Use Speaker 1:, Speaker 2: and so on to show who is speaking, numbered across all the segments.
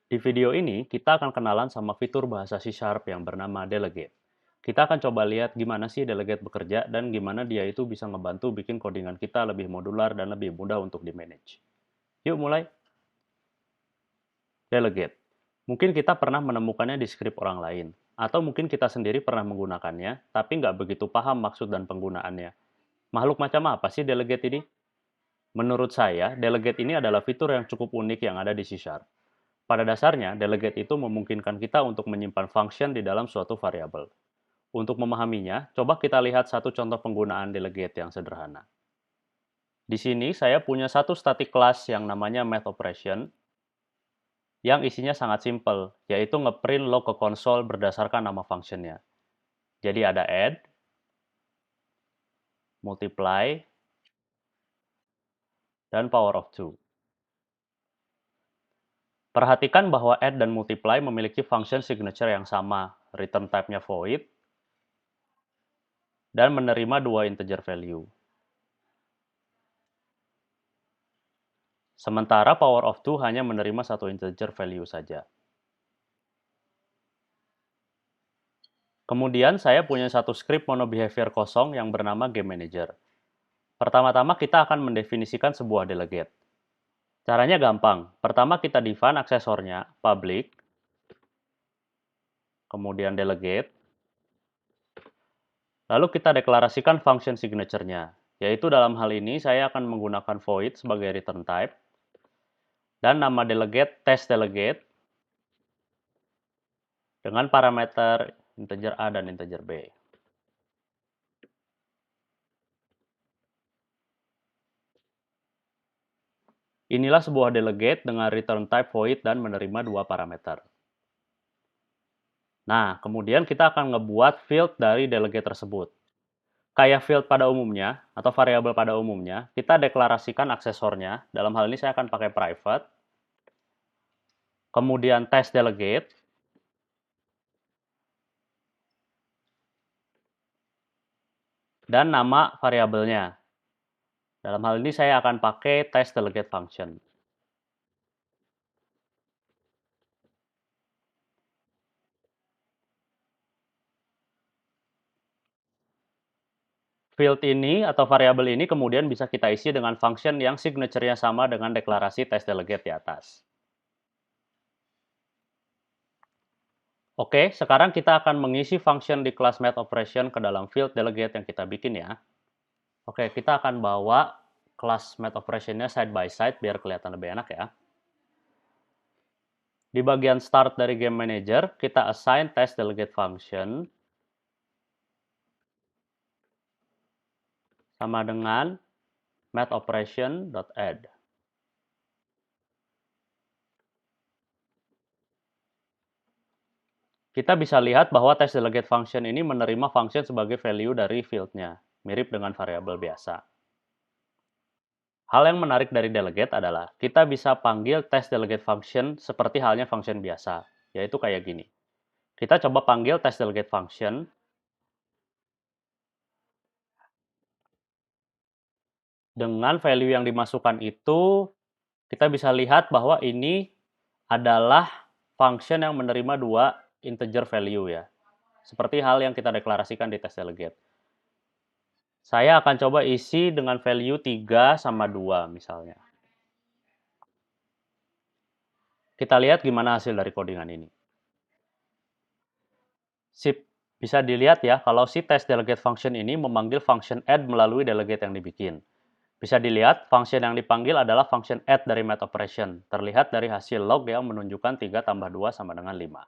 Speaker 1: Di video ini, kita akan kenalan sama fitur bahasa C# yang bernama Delegate. Kita akan coba lihat gimana sih Delegate bekerja dan gimana dia itu bisa ngebantu bikin codingan kita lebih modular dan lebih mudah untuk di-manage. Yuk mulai. Delegate. Mungkin kita pernah menemukannya di skrip orang lain, atau mungkin kita sendiri pernah menggunakannya, tapi nggak begitu paham maksud dan penggunaannya. Makhluk macam apa sih Delegate ini? Menurut saya, Delegate ini adalah fitur yang cukup unik yang ada di C#. Pada dasarnya, delegate itu memungkinkan kita untuk menyimpan function di dalam suatu variabel. Untuk memahaminya, coba kita lihat satu contoh penggunaan delegate yang sederhana. Di sini saya punya satu static class yang namanya math operation, yang isinya sangat simpel, yaitu ngeprint log ke konsol berdasarkan nama functionnya. Jadi ada add, multiply, dan power of 2. Perhatikan bahwa add dan multiply memiliki function signature yang sama, return type-nya void, dan menerima dua integer value. Sementara power of 2 hanya menerima satu integer value saja. Kemudian saya punya satu script monobehavior kosong yang bernama GameManager. Pertama-tama kita akan mendefinisikan sebuah delegate. Caranya gampang. Pertama kita define aksesornya, public, kemudian delegate, lalu kita deklarasikan function signature-nya, yaitu dalam hal ini saya akan menggunakan void sebagai return type, dan nama delegate test delegate, dengan parameter integer A dan integer B. Inilah sebuah delegate dengan return type void dan menerima dua parameter. Nah, kemudian kita akan ngebuat field dari delegate tersebut. Kayak field pada umumnya, atau variabel pada umumnya, kita deklarasikan aksesornya. Dalam hal ini saya akan pakai private. Kemudian test delegate. Dan nama variabelnya. Dalam hal ini saya akan pakai test delegate function. Field ini atau variabel ini kemudian bisa kita isi dengan function yang signature-nya sama dengan deklarasi test delegate di atas. Oke, sekarang kita akan mengisi function di kelas math operation ke dalam field delegate yang kita bikin ya. Oke, kita akan bawa kelas math operation-nya side by side biar kelihatan lebih enak ya. Di bagian start dari game manager, kita assign test delegate function sama dengan math operation.add. Kita bisa lihat bahwa test delegate function ini menerima function sebagai value dari field-nya, mirip dengan variabel biasa. Hal yang menarik dari delegate adalah kita bisa panggil test delegate function seperti halnya function biasa, yaitu kayak gini. Kita coba panggil test delegate function dengan value yang dimasukkan itu, kita bisa lihat bahwa ini adalah function yang menerima dua integer value ya. Seperti hal yang kita deklarasikan di test delegate. Saya akan coba isi dengan value 3 sama 2 misalnya. Kita lihat gimana hasil dari codingan ini. Sip, bisa dilihat ya kalau si test delegate function ini memanggil function add melalui delegate yang dibikin. Bisa dilihat, function yang dipanggil adalah function add dari math operation. Terlihat dari hasil log yang menunjukkan 3 tambah 2 sama dengan 5.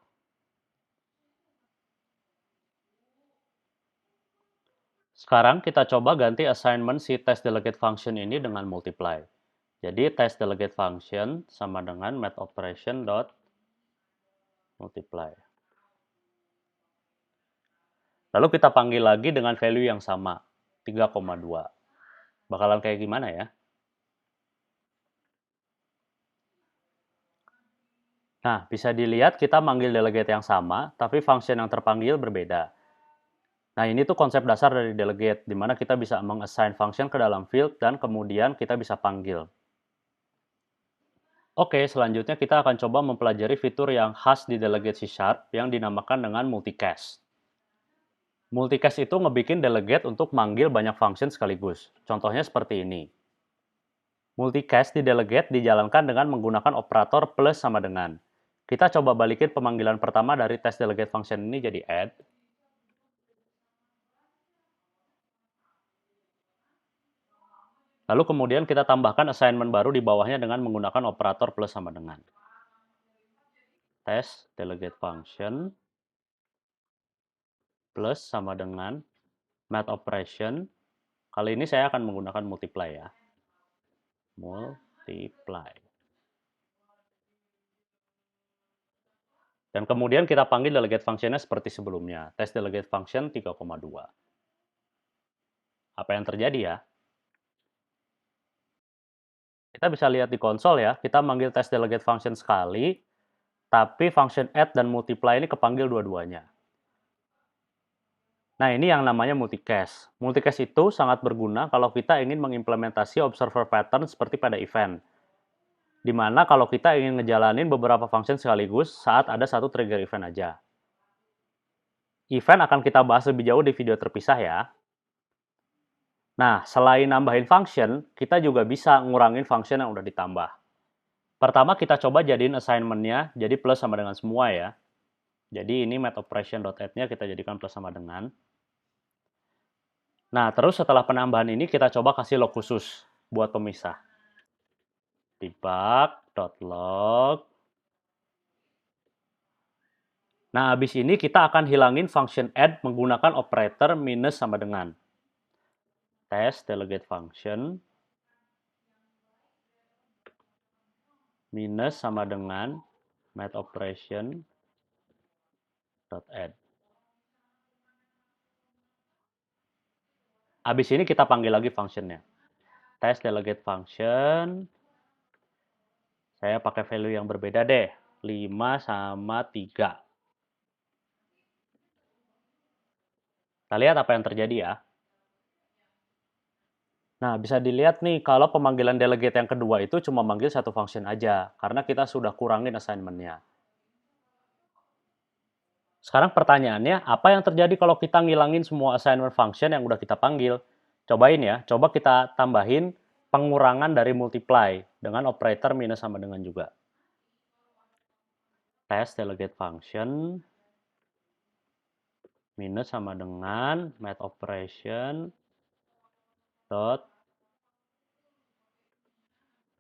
Speaker 1: Sekarang kita coba ganti assignment si test delegate function ini dengan multiply. Jadi test delegate function sama dengan math operation dot multiply. Lalu kita panggil lagi dengan value yang sama, 3,2. Bakalan kayak gimana ya? Nah, bisa dilihat kita manggil delegate yang sama, tapi function yang terpanggil berbeda. Nah, ini tuh konsep dasar dari delegate, di mana kita bisa mengassign function ke dalam field dan kemudian kita bisa panggil. Oke, selanjutnya kita akan coba mempelajari fitur yang khas di delegate C# yang dinamakan dengan multicast. Multicast itu ngebikin delegate untuk manggil banyak function sekaligus. Contohnya seperti ini. Multicast di delegate dijalankan dengan menggunakan operator plus sama dengan. Kita coba balikin pemanggilan pertama dari test delegate function ini jadi add. Lalu kemudian kita tambahkan assignment baru di bawahnya dengan menggunakan operator plus sama dengan. Test delegate function plus sama dengan math operation. Kali ini saya akan menggunakan multiply ya. Multiply. Dan kemudian kita panggil delegate functionnya seperti sebelumnya. Test delegate function 3,2. Apa yang terjadi ya? Kita bisa lihat di konsol ya, kita manggil test delegate function sekali, tapi function add dan multiply ini kepanggil dua-duanya. Nah, ini yang namanya multicast. Multicast itu sangat berguna kalau kita ingin mengimplementasi observer pattern seperti pada event. Di mana kalau kita ingin ngejalanin beberapa function sekaligus saat ada satu trigger event aja. Event akan kita bahas lebih jauh di video terpisah ya. Nah, selain nambahin function, kita juga bisa ngurangin function yang udah ditambah. Pertama, kita coba jadiin assignment-nya jadi plus sama dengan semua ya. Jadi ini mathOperation.add-nya kita jadikan plus sama dengan. Nah, terus setelah penambahan ini kita coba kasih log khusus buat pemisah. Debug.log. Nah, habis ini kita akan hilangin function add menggunakan operator minus sama dengan. Test delegate function minus sama dengan math operation add. Habis ini kita panggil lagi functionnya. Test delegate function. Saya pakai value yang berbeda deh. 5 sama 3. Kita lihat apa yang terjadi ya. Nah, bisa dilihat nih, kalau pemanggilan delegate yang kedua itu cuma manggil satu function aja, karena kita sudah kurangin assignment-nya. Sekarang pertanyaannya, apa yang terjadi kalau kita ngilangin semua assignment function yang udah kita panggil? Cobain ya, coba kita tambahin pengurangan dari multiply dengan operator minus sama dengan juga. Test delegate function minus sama dengan math operation dot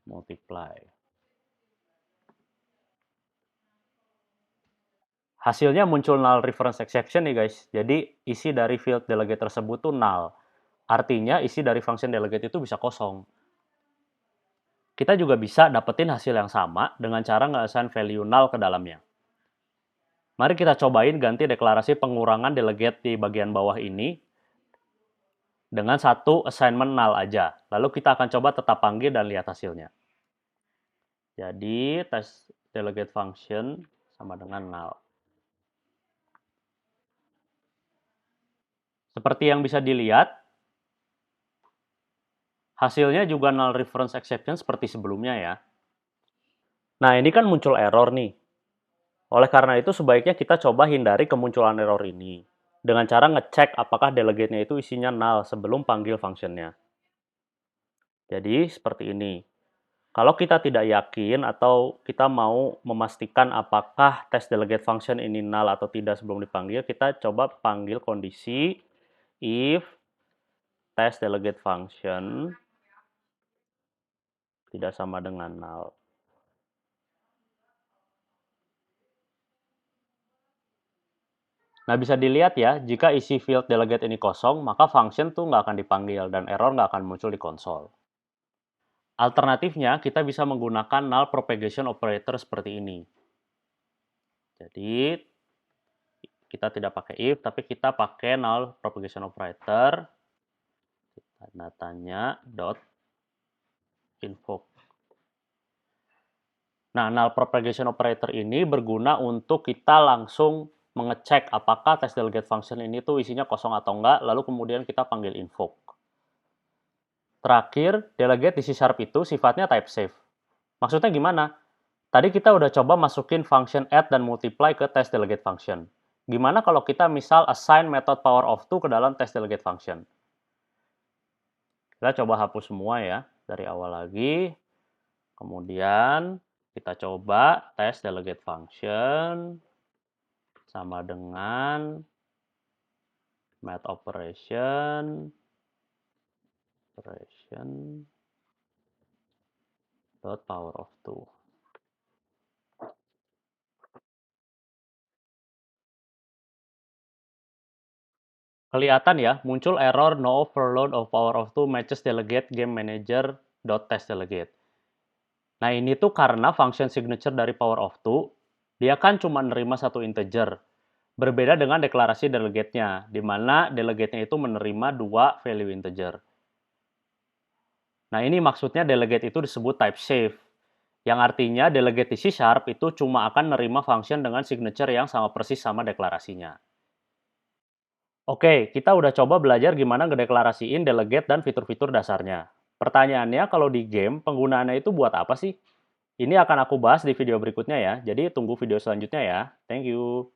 Speaker 1: multiply. Hasilnya muncul null reference exception nih guys. Jadi isi dari field delegate tersebut tuh null. Artinya isi dari function delegate itu bisa kosong. Kita juga bisa dapetin hasil yang sama dengan cara nge-assign value null ke dalamnya. Mari kita cobain ganti deklarasi pengurangan delegate di bagian bawah ini dengan satu assignment null aja. Lalu kita akan coba tetap panggil dan lihat hasilnya. Jadi test delegate function sama dengan null. Seperti yang bisa dilihat, hasilnya juga null reference exception seperti sebelumnya ya. Nah, ini kan muncul error nih. Oleh karena itu, sebaiknya kita coba hindari kemunculan error ini dengan cara ngecek apakah delegate-nya itu isinya null sebelum panggil functionnya. Jadi, seperti ini. Kalau kita tidak yakin atau kita mau memastikan apakah test delegate function ini null atau tidak sebelum dipanggil, kita coba panggil kondisi if test delegate function tidak sama dengan null. Nah, bisa dilihat ya, jika isi field delegate ini kosong, maka function tuh nggak akan dipanggil dan error nggak akan muncul di konsol. Alternatifnya, kita bisa menggunakan null propagation operator seperti ini. Jadi, kita tidak pakai if, tapi kita pakai null propagation operator. Tanda tanya dot invoke. Nah, null propagation operator ini berguna untuk kita langsung mengecek apakah test delegate function ini tuh isinya kosong atau enggak, lalu kemudian kita panggil invoke. Terakhir, delegate di C# itu sifatnya type safe. Maksudnya gimana? Tadi kita udah coba masukin function add dan multiply ke testDelegate function. Gimana kalau kita misal assign method power of 2 ke dalam testDelegate function? Kita coba hapus semua ya, dari awal lagi. Kemudian kita coba testDelegate function sama dengan math operation dot power of 2. Kelihatan ya, muncul error no overload of power of 2 matches delegate game manager dot test delegate. Nah ini tuh karena function signature dari power of 2, dia kan cuma nerima satu integer. Berbeda dengan deklarasi delegate-nya, di mana delegate-nya itu menerima dua value integer. Nah ini maksudnya delegate itu disebut type safe, yang artinya delegate di C# itu cuma akan nerima function dengan signature yang sama persis sama deklarasinya. Oke, kita udah coba belajar gimana ngedeklarasiin delegate dan fitur-fitur dasarnya. Pertanyaannya, kalau di game, penggunaannya itu buat apa sih? Ini akan aku bahas di video berikutnya ya, jadi tunggu video selanjutnya ya. Thank you.